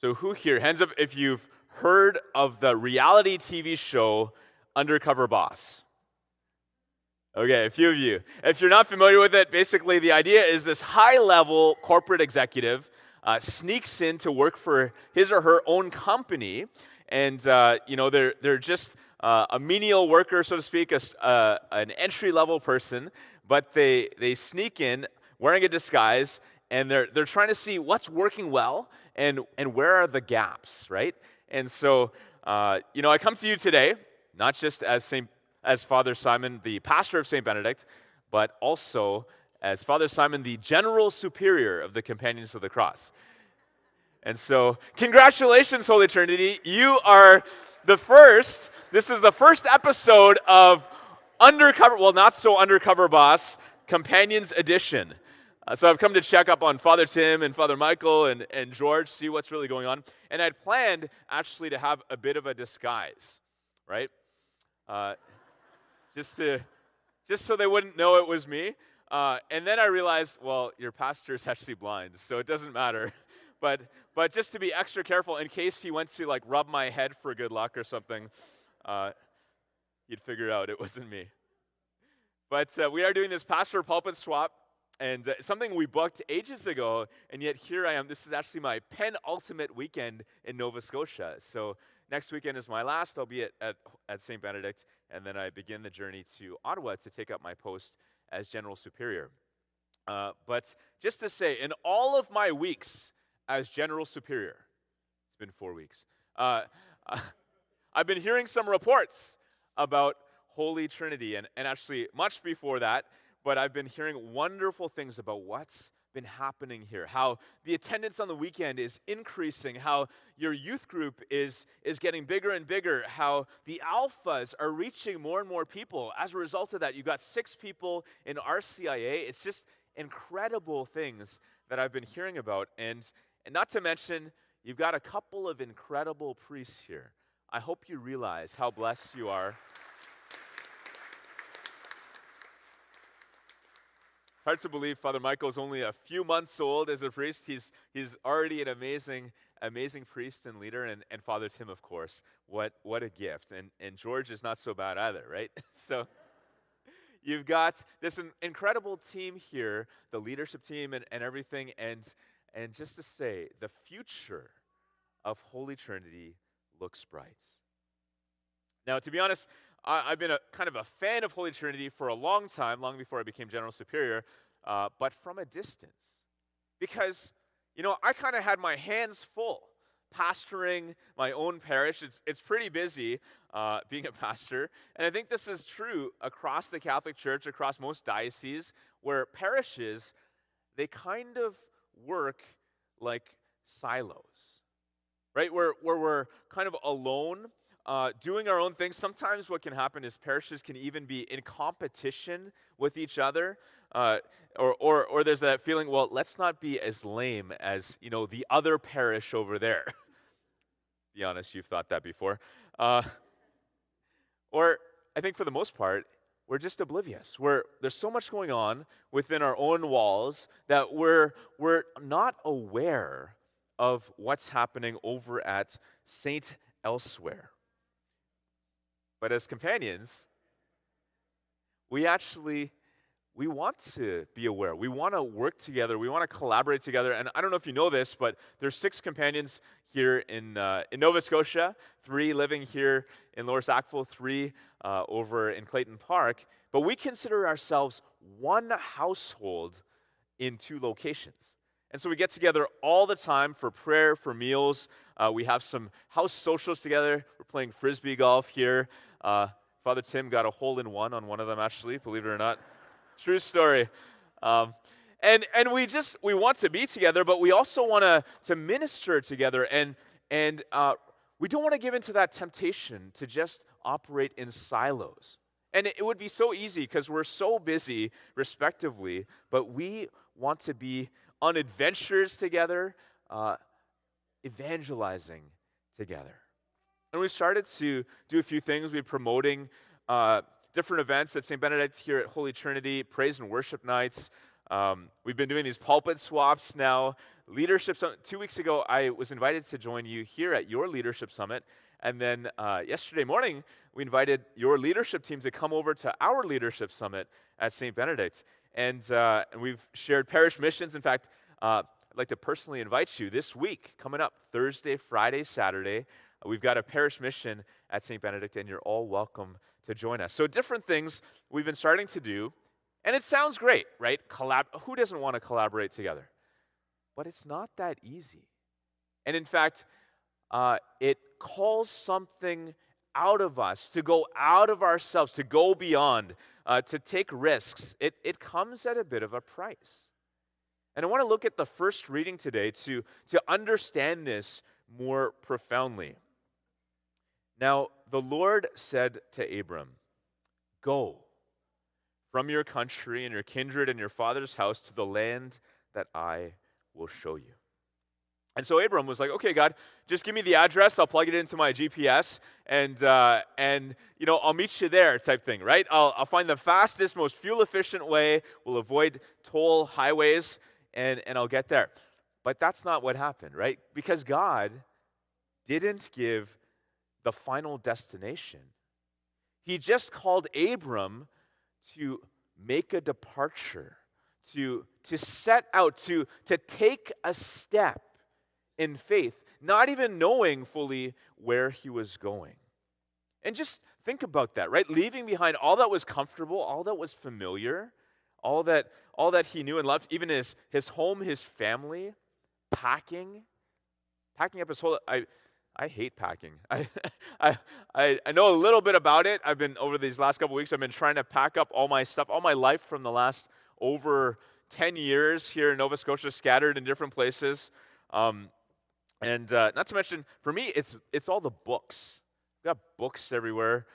So who here, hands up if you've heard of the reality TV show Undercover Boss? Okay, a few of you. If you're not familiar with it, basically the idea is this high-level corporate executive sneaks in to work for his or her own company, and they're just a menial worker, so to speak, an entry-level person, but they sneak in wearing a disguise, and they're trying to see what's working well and where are the gaps, right? And so, I come to you today, not just as Father Simon, the pastor of St. Benedict, but also as Father Simon, the General Superior of the Companions of the Cross. And so, congratulations, Holy Trinity. You are the first. This is the first episode of Undercover, well, not so Undercover Boss, Companions Edition. So I've come to check up on Father Tim and Father Michael and George, see what's really going on. And I'd planned actually to have a bit of a disguise, right? Just so they wouldn't know it was me. And then I realized, well, your pastor is actually blind, so it doesn't matter. But just to be extra careful in case he went to rub my head for good luck or something, you'd figure out it wasn't me. But we are doing this pastor pulpit swap, and something we booked ages ago, and yet here I am. This is actually my penultimate weekend in Nova Scotia. So next weekend is my last. I'll be at St. Benedict, and then I begin the journey to Ottawa to take up my post as General Superior. But just to say, in all of my weeks as General Superior, it's been 4 weeks, I've been hearing some reports about Holy Trinity, and actually much before that, but I've been hearing wonderful things about what's been happening here, how the attendance on the weekend is increasing, how your youth group is getting bigger and bigger, how the alphas are reaching more and more people. As a result of that, you've got 6 people in RCIA. It's just incredible things that I've been hearing about, and not to mention, you've got a couple of incredible priests here. I hope you realize how blessed you are. It's hard to believe Father Michael is only a few months old as a priest. He's already an amazing priest and leader, and Father Tim, of course. What a gift. And George is not so bad either, right? So you've got this incredible team here, the leadership team and everything, and just to say, the future of Holy Trinity looks bright. Now, to be honest, I've been kind of a fan of Holy Trinity for a long time, long before I became General Superior, but from a distance. Because, I kind of had my hands full pastoring my own parish. It's pretty busy being a pastor, and I think this is true across the Catholic Church, across most dioceses, where parishes, they kind of work like silos, right? Where we're kind of alone, doing our own thing. Sometimes what can happen is parishes can even be in competition with each other, or there's that feeling, well, let's not be as lame as the other parish over there. Be honest, you've thought that before. Or I think for the most part, we're just oblivious. There's so much going on within our own walls that we're not aware of what's happening over at Saint Elsewhere. But as companions, we want to be aware. We want to work together. We want to collaborate together. And I don't know if you know this, but there's 6 companions here in Nova Scotia, 3 living here in Lower Sackville, 3 over in Clayton Park. But we consider ourselves one household in 2 locations. And so we get together all the time for prayer, for meals. We have some house socials together. We're playing Frisbee golf here. Father Tim got a hole-in-one on one of them, actually, believe it or not. True story. And we want to be together, but we also want to minister together. And we don't want to give into that temptation to just operate in silos. And it would be so easy because we're so busy, respectively, but we want to be on adventures together, evangelizing together. And we started to do a few things. We're promoting different events at St. Benedict here at Holy Trinity, praise and worship nights, We've been doing these pulpit swaps now. Leadership Summit. 2 weeks ago, I was invited to join you here at your Leadership Summit. And then yesterday morning, we invited your leadership team to come over to our Leadership Summit at St. Benedict's. And we've shared parish missions. In fact, I'd like to personally invite you this week, coming up Thursday, Friday, Saturday. We've got a parish mission at St. Benedict, and you're all welcome to join us. So different things we've been starting to do. And it sounds great, right? Who doesn't want to collaborate together? But it's not that easy. And in fact, it calls something out of us, to go out of ourselves, to go beyond, to take risks. It comes at a bit of a price. And I want to look at the first reading today to understand this more profoundly. Now, the Lord said to Abram, "Go from your country and your kindred and your father's house to the land that I will show you." And so Abram was like, "Okay, God, just give me the address. I'll plug it into my GPS, and I'll meet you there," type thing, right? I'll find the fastest, most fuel-efficient way. We'll avoid toll highways, and I'll get there. But that's not what happened, right? Because God didn't give the final destination. He just called Abram to make a departure, to set out, to take a step in faith, not even knowing fully where he was going. And just think about that, right? Leaving behind all that was comfortable, all that was familiar, all that he knew and loved, even his home, his family, packing up his whole. I hate packing. I know a little bit about it. Over these last couple weeks, I've been trying to pack up all my stuff, all my life from the last over 10 years here in Nova Scotia, scattered in different places. And not to mention, for me, it's all the books. I've got books everywhere.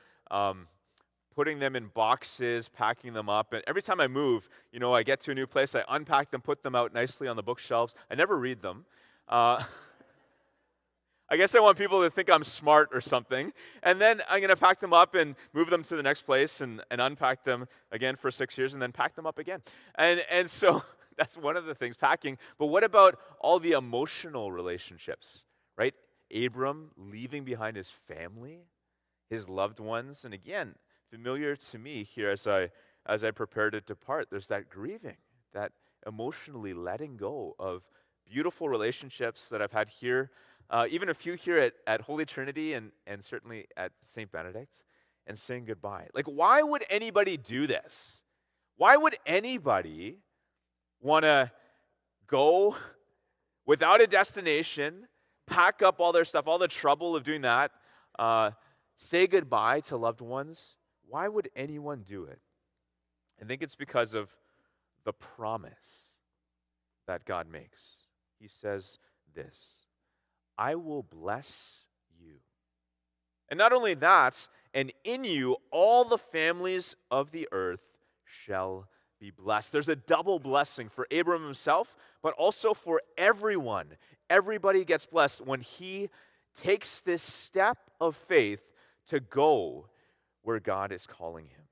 Putting them in boxes, packing them up. And every time I move, I get to a new place, I unpack them, put them out nicely on the bookshelves. I never read them. I guess I want people to think I'm smart or something. And then I'm going to pack them up and move them to the next place and unpack them again for 6 years and then pack them up again. And so that's one of the things, packing. But what about all the emotional relationships, right? Abram leaving behind his family, his loved ones. And again, familiar to me here as I prepare to depart, there's that grieving, that emotionally letting go of beautiful relationships that I've had here, even a few here at Holy Trinity and certainly at St. Benedict's, and saying goodbye. Like, why would anybody do this? Why would anybody want to go without a destination, pack up all their stuff, all the trouble of doing that, say goodbye to loved ones? Why would anyone do it? I think it's because of the promise that God makes. He says this, "I will bless you." And not only that, and in you all the families of the earth shall be blessed. There's a double blessing for Abram himself, but also for everyone. Everybody gets blessed when he takes this step of faith to go where God is calling him.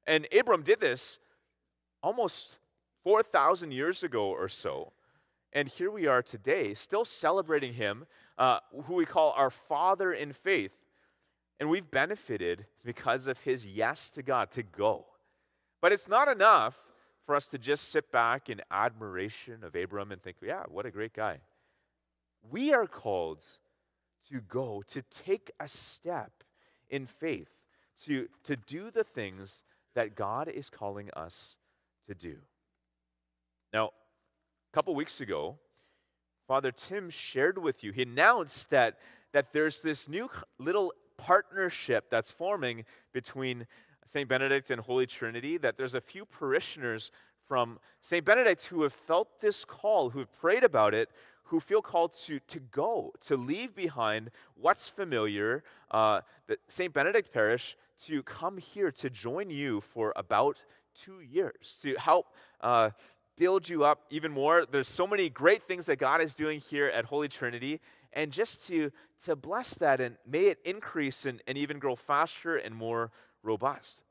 And Abram did this almost 4,000 years ago or so. And here we are today, still celebrating him, who we call our father in faith. And we've benefited because of his yes to God, to go. But it's not enough for us to just sit back in admiration of Abram and think, yeah, what a great guy. We are called to go, to take a step in faith, to do the things that God is calling us to do. Now, a couple weeks ago, Father Tim shared with you, he announced that there's this new little partnership that's forming between St. Benedict and Holy Trinity, that there's a few parishioners from St. Benedict who have felt this call, who have prayed about it, who feel called to go, to leave behind what's familiar, the St. Benedict Parish, to come here to join you for about 2 years, to help build you up even more. There's so many great things that God is doing here at Holy Trinity, and just to bless that and may it increase and even grow faster and more robust.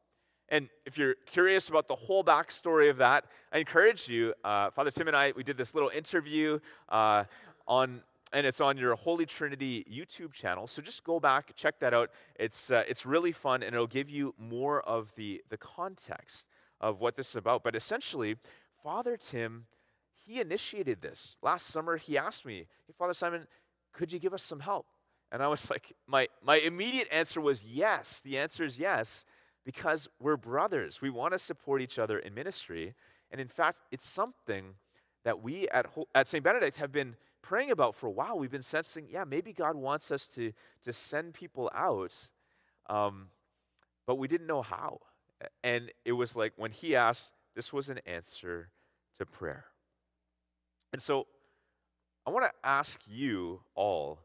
And if you're curious about the whole backstory of that, I encourage you. Father Tim and I, we did this little interview on, and it's on your Holy Trinity YouTube channel. So just go back, check that out. It's really fun, and it'll give you more of the context of what this is about. But essentially, Father Tim, he initiated this last summer. He asked me, "Hey, Father Simon, could you give us some help?" And I was like, my immediate answer was yes. The answer is yes, because we're brothers. We want to support each other in ministry. And in fact, it's something that we at St. Benedict have been praying about for a while. We've been sensing, yeah, maybe God wants us to send people out, but we didn't know how. And it was like when he asked, this was an answer to prayer. And so I want to ask you all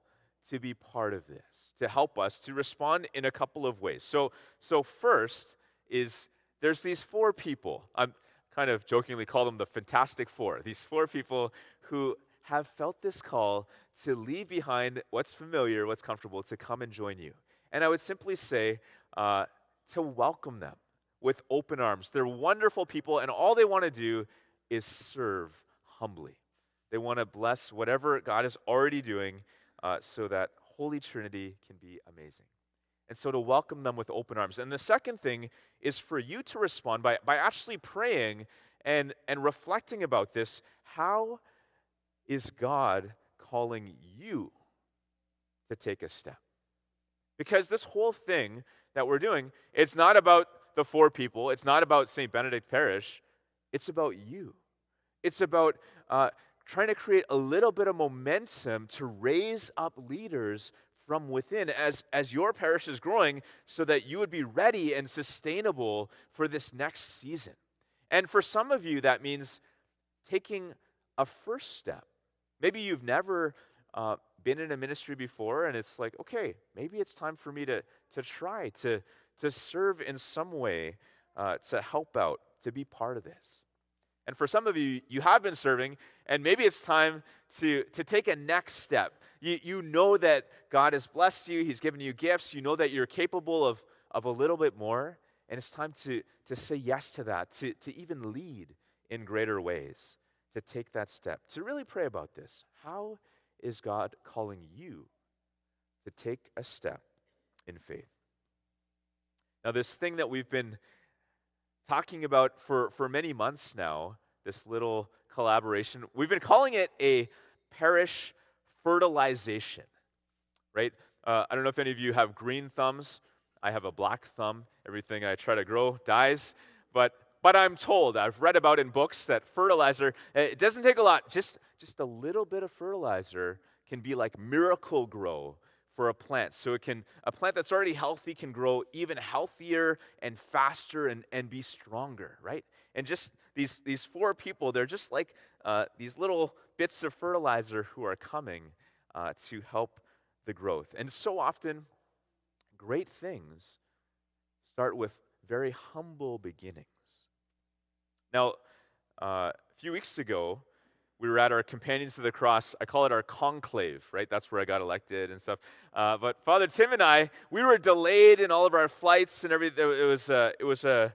to be part of this, to help us to respond in a couple of ways. So first is there's these four people. I'm kind of jokingly call them the Fantastic Four. These four people who have felt this call to leave behind what's familiar, what's comfortable, to come and join you. And I would simply say to welcome them with open arms. They're wonderful people, and all they want to do is serve humbly. They want to bless whatever God is already doing so that Holy Trinity can be amazing. And so to welcome them with open arms. And the second thing is for you to respond by actually praying and reflecting about this. How is God calling you to take a step? Because this whole thing that we're doing, it's not about the four people. It's not about St. Benedict Parish. It's about you. It's about trying to create a little bit of momentum to raise up leaders from within as your parish is growing so that you would be ready and sustainable for this next season. And for some of you, that means taking a first step. Maybe you've never been in a ministry before, and it's like, okay, maybe it's time for me to try to serve in some way, to help out, to be part of this. And for some of you, you have been serving, and maybe it's time to take a next step. You know that God has blessed you, He's given you gifts, you know that you're capable of a little bit more, and it's time to say yes to that, to even lead in greater ways, to take that step, to really pray about this. How is God calling you to take a step in faith? Now, this thing that we've been talking about for many months now, this little collaboration, we've been calling it a parish fertilization, right? I don't know if any of you have green thumbs. I have a black thumb. Everything I try to grow dies. But I'm told, I've read about in books that fertilizer, it doesn't take a lot. Just a little bit of fertilizer can be like miracle grow for a plant. So a plant that's already healthy can grow even healthier and faster and be stronger, right? And just these four people, they're just like these little bits of fertilizer who are coming to help the growth. And so often, great things start with very humble beginnings. Now, a few weeks ago, we were at our Companions of the Cross. I call it our conclave, right? That's where I got elected and stuff. But Father Tim and I, we were delayed in all of our flights and everything. It was a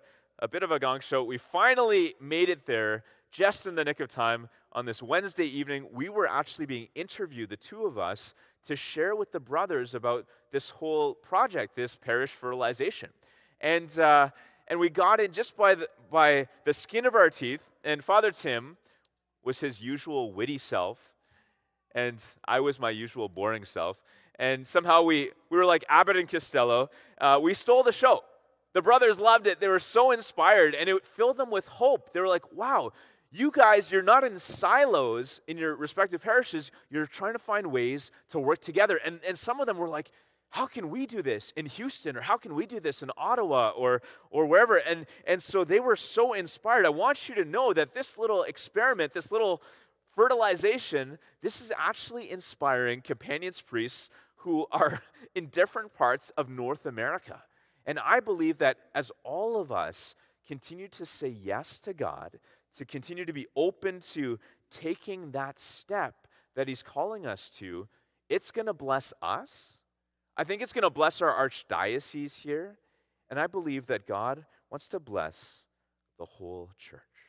bit of a gong show. We finally made it there just in the nick of time. On this Wednesday evening, we were actually being interviewed, the two of us, to share with the brothers about this whole project, this parish fertilization. And we got in just by the skin of our teeth. And Father Tim was his usual witty self, and I was my usual boring self. And somehow we were like Abbott and Costello. We stole the show. The brothers loved it. They were so inspired, and it filled them with hope. They were like, wow, you guys, you're not in silos in your respective parishes. You're trying to find ways to work together. And some of them were like, how can we do this in Houston? Or how can we do this in Ottawa or wherever? And so they were so inspired. I want you to know that this little experiment, this little fertilization, this is actually inspiring companions priests who are in different parts of North America. And I believe that as all of us continue to say yes to God, to continue to be open to taking that step that He's calling us to, it's going to bless us. I think it's going to bless our archdiocese here. And I believe that God wants to bless the whole church.